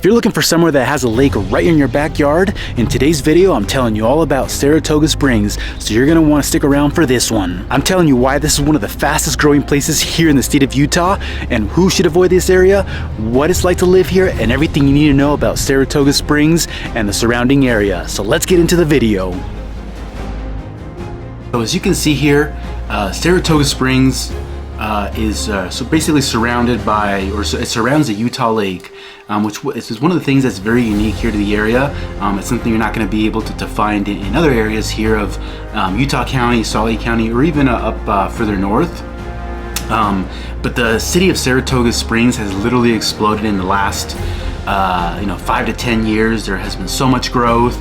If you're looking for somewhere that has a lake right in your backyard, in today's video I'm telling you all about Saratoga Springs, so you're gonna want to stick around for this one. I'm telling you why this is one of the fastest growing places here in the state of Utah, and who should avoid this area, what it's like to live here, and everything you need to know about Saratoga Springs and the surrounding area. So let's get into the video. So as you can see here, Saratoga Springs is so basically surrounded by, or it surrounds a Utah lake, which is one of the things that's very unique here to the area. It's something you're not going to be able to find in other areas here of Utah County, Salt Lake County, or even up further north. But the city of Saratoga Springs has literally exploded in the last 5 to 10 years. There has been so much growth.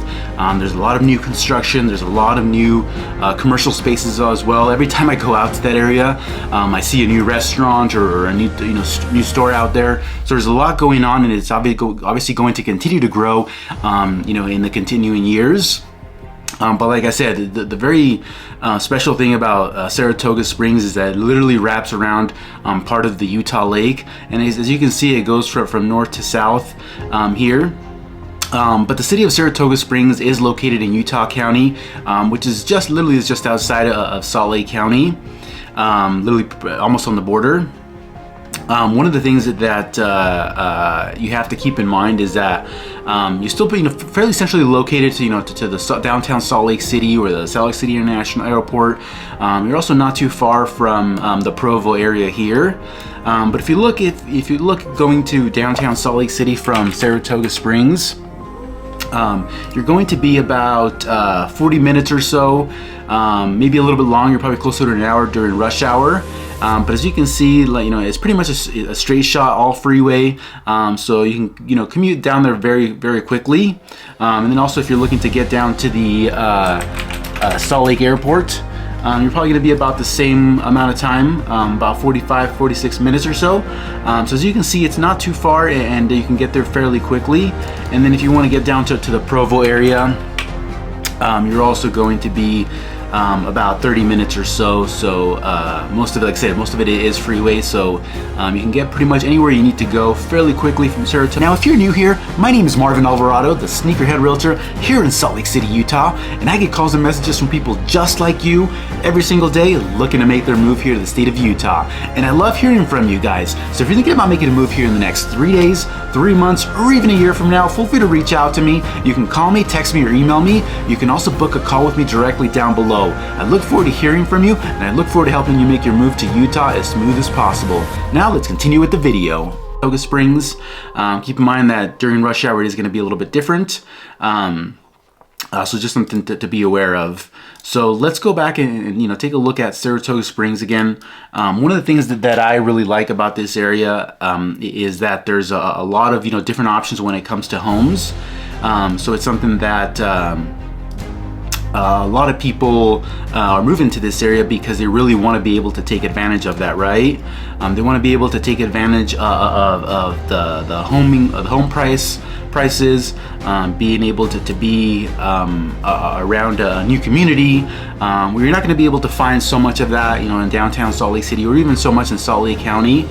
There's a lot of new construction. There's a lot of new commercial spaces as well. Every time I go out to that area, I see a new restaurant or a new store out there. So there's a lot going on, and it's obviously going to continue to grow, in the continuing years. But like I said, the very special thing about Saratoga Springs is that it literally wraps around part of the Utah lake, and as you can see, it goes from north to south here. But the city of Saratoga Springs is located in Utah County, which is literally just outside of Salt Lake County, literally almost on the border. One of the things that you have to keep in mind is that you're still fairly centrally located to the downtown Salt Lake City or the Salt Lake City International Airport. You're also not too far from the Provo area here. But if you look going to downtown Salt Lake City from Saratoga Springs, you're going to be about 40 minutes or so, maybe a little bit longer, probably closer to an hour during rush hour. But as you can see, it's pretty much a straight shot, all freeway. So you can, commute down there very, very quickly. And then also, if you're looking to get down to the Salt Lake Airport, you're probably going to be about the same amount of time, about 45-46 minutes or so. So as you can see, it's not too far, and you can get there fairly quickly. And then if you want to get down to the Provo area, you're also going to be about 30 minutes or so. So most of it, like I said, most of it is freeway, so you can get pretty much anywhere you need to go fairly quickly from Saratoga. Now, if you're new here, my name is Marvin Alvarado, the Sneakerhead Realtor here in Salt Lake City, Utah, and I get calls and messages from people just like you every single day looking to make their move here to the state of Utah. And I love hearing from you guys. So if you're thinking about making a move here in the next 3 days, 3 months, or even a year from now, feel free to reach out to me. You can call me, text me, or email me. You can also book a call with me directly down below. I look forward to hearing from you, and I look forward to helping you make your move to Utah as smooth as possible. Now let's continue with the video. Saratoga Springs, keep in mind that during rush hour it is going to be a little bit different. So just something to be aware of. So let's go back and take a look at Saratoga Springs again. One of the things that I really like about this area is that there's a lot of different options when it comes to homes. So it's something that a lot of people are moving to this area because they really want to be able to take advantage of that, right? They want to be able to take advantage of the home prices, being able to be around a new community where you're not going to be able to find so much of that, in downtown Salt Lake City, or even so much in Salt Lake County.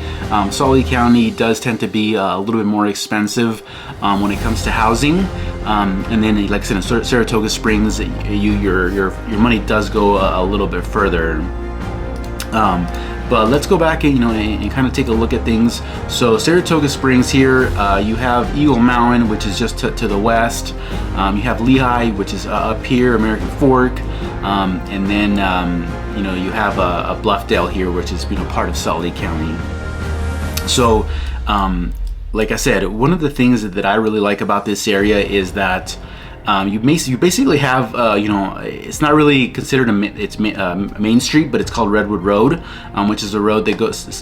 Salt Lake County does tend to be a little bit more expensive when it comes to housing. And then, like I said, in Saratoga Springs, your money does go a little bit further. But let's go back and kind of take a look at things. So Saratoga Springs here, you have Eagle Mountain, which is just to the west. You have Lehigh, which is up here, American Fork, and then you have a Bluffdale here, which is part of Salt Lake County. So like I said, one of the things that I really like about this area is that you basically have it's not really considered Main Street, but it's called Redwood Road, which is a road that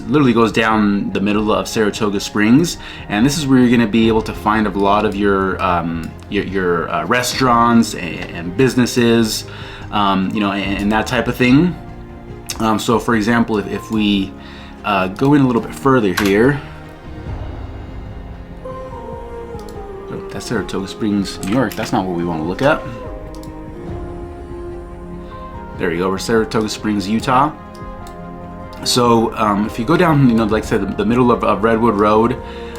literally goes down the middle of Saratoga Springs, and this is where you're going to be able to find a lot of your restaurants and businesses, and that type of thing. So for example, if we go in a little bit further here. That's Saratoga Springs, New York. That's not what we want to look at. There you go. We're Saratoga Springs, Utah. So if you go down, like I said, the middle of Redwood Road,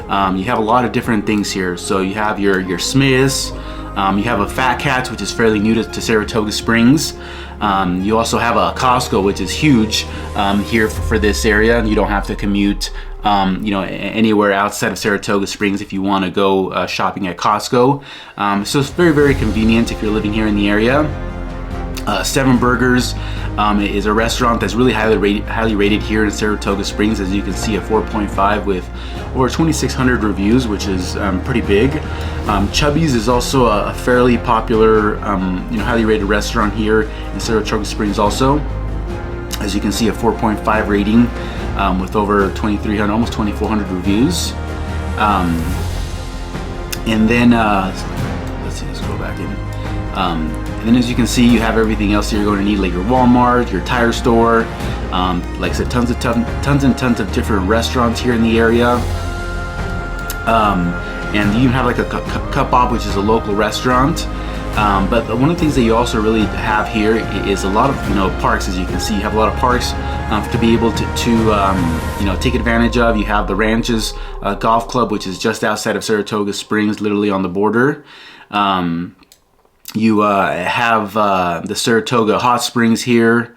You have a lot of different things here. So you have your Smiths, you have a Fat Cats, which is fairly new to Saratoga Springs. You also have a Costco, which is huge here for this area. You don't have to commute anywhere outside of Saratoga Springs if you want to go shopping at Costco. So it's very, very convenient if you're living here in the area. Seven Burgers is a restaurant that's really highly rated here in Saratoga Springs. As you can see, a 4.5 with over 2,600 reviews, which is pretty big. Chubby's is also a fairly popular, highly rated restaurant here in Saratoga Springs also. As you can see, a 4.5 rating with over 2,300, almost 2,400 reviews. And then, let's see, let's go back in. And then as you can see, you have everything else you're going to need, like your Walmart, your tire store. Like I said, tons and tons of different restaurants here in the area. And you even have like a Cup Bob, which is a local restaurant. But one of the things that you also really have here is a lot of parks. As you can see, you have a lot of parks to be able to take advantage of. You have the Ranches Golf Club, which is just outside of Saratoga Springs, literally on the border. You have the Saratoga Hot Springs here,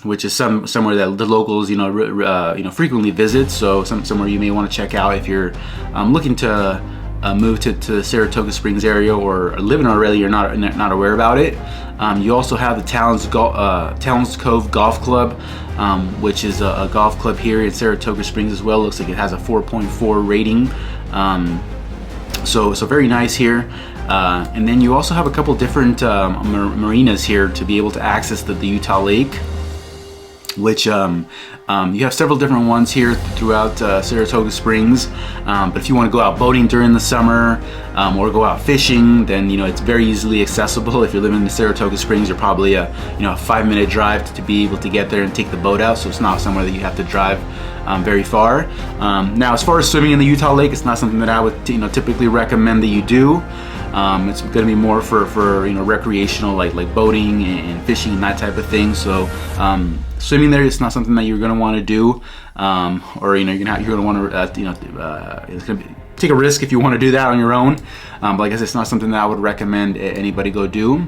which is somewhere that the locals frequently visit. So somewhere you may want to check out if you're looking to move to the Saratoga Springs area or live in already, you're not aware about it. You also have the Talons Cove Golf Club, which is a golf club here in Saratoga Springs as well. Looks like it has a 4.4 rating. So very nice here. And then you also have a couple different marinas here to be able to access the Utah Lake, which you have several different ones here throughout Saratoga Springs. But if you want to go out boating during the summer or go out fishing, then it's very easily accessible. If you're living in Saratoga Springs, you're probably a 5-minute drive to be able to get there and take the boat out. So it's not somewhere that you have to drive very far. Now, as far as swimming in the Utah Lake, it's not something that I would typically recommend that you do. It's going to be more for recreational, like boating and fishing and that type of thing. So swimming there is not something that you're going to want to do, or you're going to want to it's going to take a risk if you want to do that on your own. But like I said, it's not something that I would recommend anybody go do.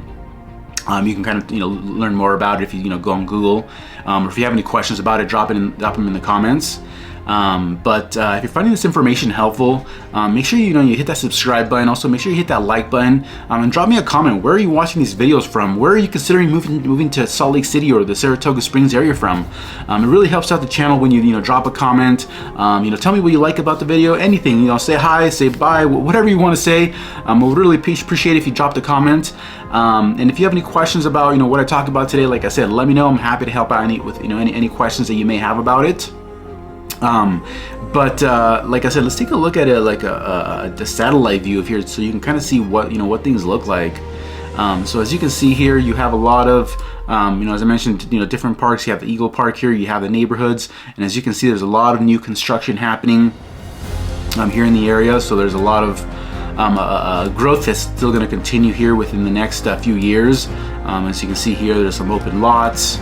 You can kind of learn more about it if you go on Google, or if you have any questions about it, drop them in the comments. But if you're finding this information helpful, make sure you hit that subscribe button. Also, make sure you hit that like button, and drop me a comment. Where are you watching these videos from? Where are you considering moving to Salt Lake City or the Saratoga Springs area from? It really helps out the channel when you drop a comment. Tell me what you like about the video. Anything, say hi, say bye, whatever you want to say. We'll really appreciate it if you drop the comment. And if you have any questions about what I talked about today, like I said, let me know. I'm happy to help out with any questions that you may have about it. But like I said, let's take a look at it like a satellite view of here, so you can kind of see what things look like. So as you can see here, you have a lot of as I mentioned, different parks. You have the Eagle Park here, you have the neighborhoods, and as you can see, there's a lot of new construction happening here in the area. So there's a lot of growth that's still going to continue here within the next few years. As you can see here, there's some open lots,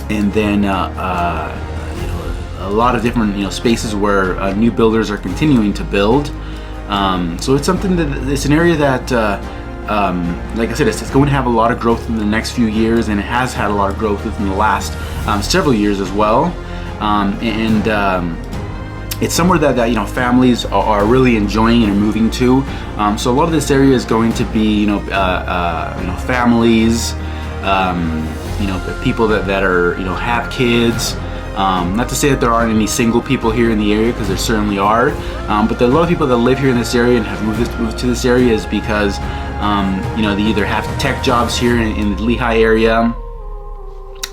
and then a lot of different spaces where new builders are continuing to build. So it's something it's an area that like I said, it's going to have a lot of growth in the next few years, and it has had a lot of growth within the last several years as well. It's somewhere that families are really enjoying and are moving to. So a lot of this area is going to be families, people that are have kids. Not to say that there aren't any single people here in the area, because there certainly are, but there are a lot of people that live here in this area and have moved to this area is because they either have tech jobs here in the Lehigh area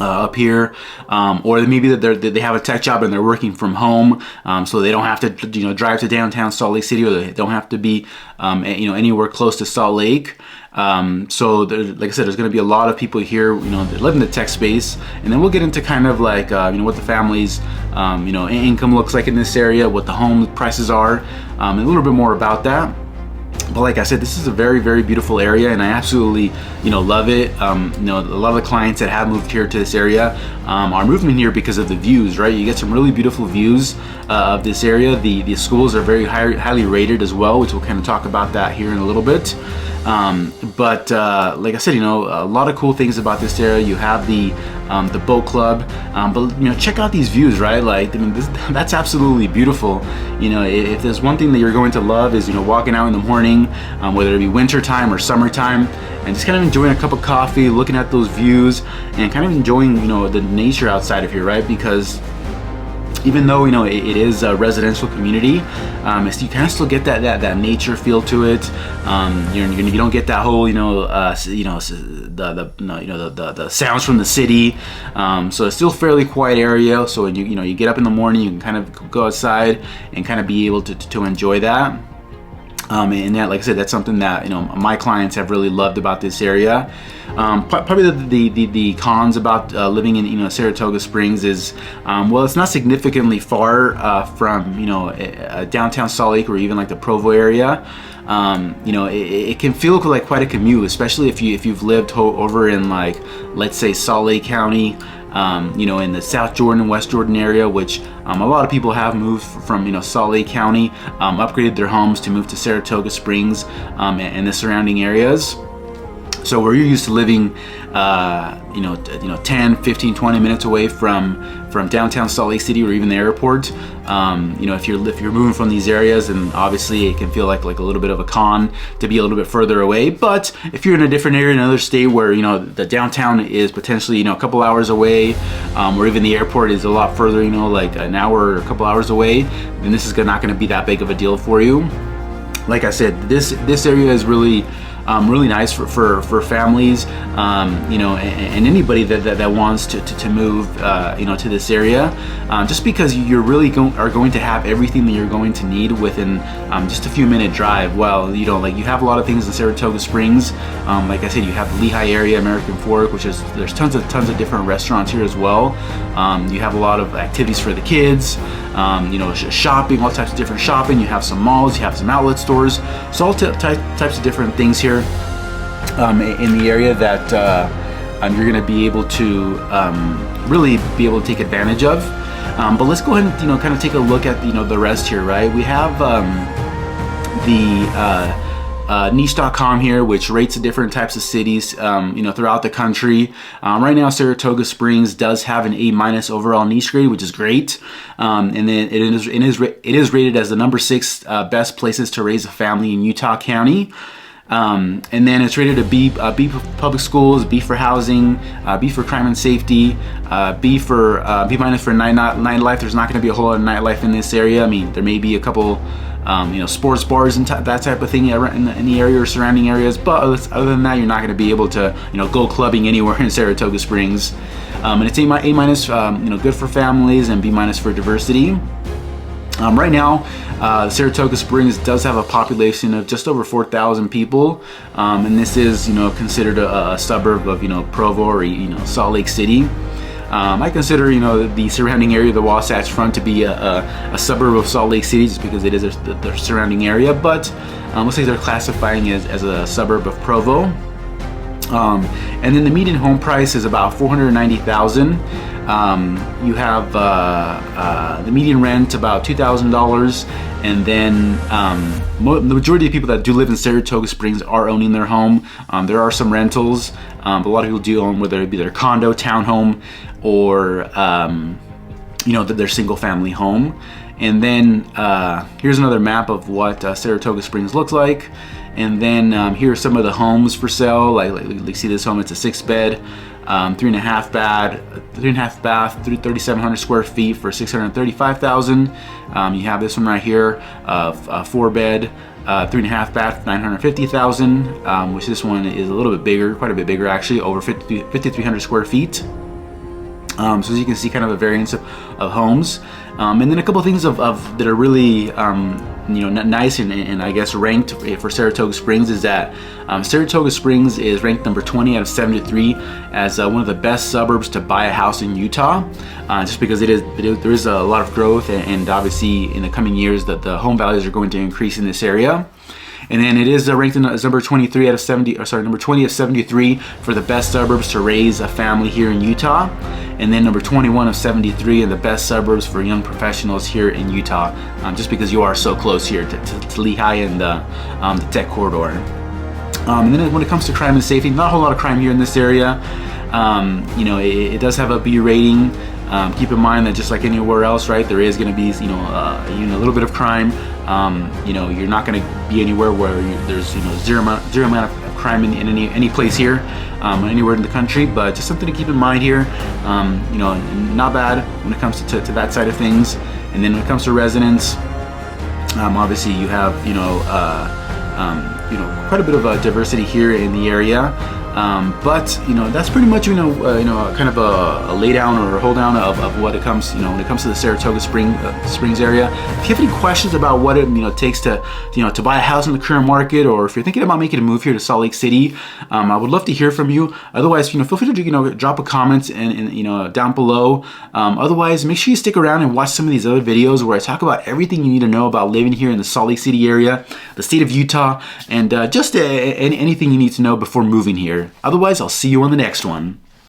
up here, or maybe that they have a tech job and they're working from home, so they don't have to drive to downtown Salt Lake City, or they don't have to be anywhere close to Salt Lake. So like I said, there's going to be a lot of people here that live in the tech space, and then we'll get into kind of like what the family's income looks like in this area, what the home prices are, and a little bit more about that. But like I said, this is a very, very beautiful area, and I absolutely, love it. A lot of the clients that have moved here to this area are moving here because of the views, right? You get some really beautiful views of this area. The schools are very highly rated as well, which we'll kind of talk about that here in a little bit. But like I said, a lot of cool things about this area. You have the boat club, but check out these views, right? Like, that's absolutely beautiful. If there's one thing that you're going to love is walking out in the morning, whether it be winter time or summertime, and just kind of enjoying a cup of coffee, looking at those views, and kind of enjoying the nature outside of here, right? Because even though it is a residential community, you kind of still get that nature feel to it. You don't get that whole the sounds from the city. So it's still a fairly quiet area. So when you get up in the morning, you can kind of go outside and kind of be able to enjoy that. And that, like I said, that's something that my clients have really loved about this area. Probably the cons about living in Saratoga Springs is, well, it's not significantly far from downtown Salt Lake or even like the Provo area. It can feel like quite a commute, especially if you've lived over in, like, let's say Salt Lake County, in the South Jordan and West Jordan area, which a lot of people have moved from Salt Lake County, upgraded their homes to move to Saratoga Springs and the surrounding areas. So where you're used to living 10, 15, 20 minutes away from downtown Salt Lake City or even the airport, if you're moving from these areas, and obviously it can feel like a little bit of a con to be a little bit further away. But if you're in a different area, in another state where the downtown is potentially a couple hours away, or even the airport is a lot further, like an hour or a couple hours away, then this is not going to be that big of a deal for you. Like I said, this area is really nice for families, and anybody that wants to move, to this area, just because you're really are going to have everything that you're going to need within just a few minute drive. Well, you have a lot of things in Saratoga Springs. Like I said, you have the Lehigh area, American Fork, there's tons of different restaurants here as well. You have a lot of activities for the kids. Shopping, all types of different shopping. You have some malls, you have some outlet stores, so all types of different things here in the area that you're going to be able to really be able to take advantage of. But let's go ahead and kind of take a look at the rest here, right? We have niche.com here, which rates the different types of cities throughout the country. Right now Saratoga Springs does have an A- overall niche grade, which is great, and then it is rated as the number 6 best places to raise a family in Utah County. And then it's rated a B for public schools, B for housing, B for crime and safety, B minus for nightlife. There's not going to be a whole lot of nightlife in this area. I mean, there may be a couple sports bars and that type of thing in the area or surrounding areas, but other than that, you're not going to be able to go clubbing anywhere in Saratoga Springs. And it's A-, good for families, and B- for diversity. Right now, Saratoga Springs does have a population of just over 4,000 people, and this is considered a suburb of Provo or Salt Lake City. I consider the surrounding area, the Wasatch Front, to be a suburb of Salt Lake City, just because it is the surrounding area. But looks like they're classifying it as a suburb of Provo. And then the median home price is about $490,000. You have the median rent about $2,000, and then the majority of people that do live in Saratoga Springs are owning their home. There are some rentals, but a lot of people do own, whether it be their condo, townhome, or their single family home. And then here's another map of what Saratoga Springs looks like. And then here are some of the homes for sale. Like see this home, it's a 6-bed, 3.5 bath, 3,700 square feet for $635,000. You have this one right here, a 4-bed, 3.5 bath, $950,000. Which this one is a little bit bigger, quite a bit bigger actually, over 5,300 square feet. So as you can see, kind of a variance of homes. And then a couple of things of that are really nice and I guess ranked for Saratoga Springs is that Saratoga Springs is ranked number 20 out of 73 as one of the best suburbs to buy a house in Utah, just because there is a lot of growth, and obviously in the coming years that the home values are going to increase in this area. And then it is ranked as number 23 out of 70, or sorry, number 20 of 73 for the best suburbs to raise a family here in Utah. And then number 21 of 73 in the best suburbs for young professionals here in Utah, just because you are so close here to Lehigh and the tech corridor. And then when it comes to crime and safety, not a whole lot of crime here in this area. You know, it does have a B rating. Keep in mind that just like anywhere else, right, there is going to be, a little bit of crime. You know, you're not going to be anywhere where there's, zero amount of crime in any place here, anywhere in the country. But just something to keep in mind here. You know, not bad when it comes to that side of things. And then when it comes to residents, obviously you have, quite a bit of diversity here in the area. But that's pretty much kind of a lay down or a hold down of what it comes when it comes to the Saratoga Springs area. If you have any questions about what it takes to buy a house in the current market, or if you're thinking about making a move here to Salt Lake City, I would love to hear from you. Otherwise, feel free to drop a comment and down below. Otherwise, make sure you stick around and watch some of these other videos where I talk about everything you need to know about living here in the Salt Lake City area, the state of Utah, and just anything you need to know before moving here. Otherwise, I'll see you on the next one.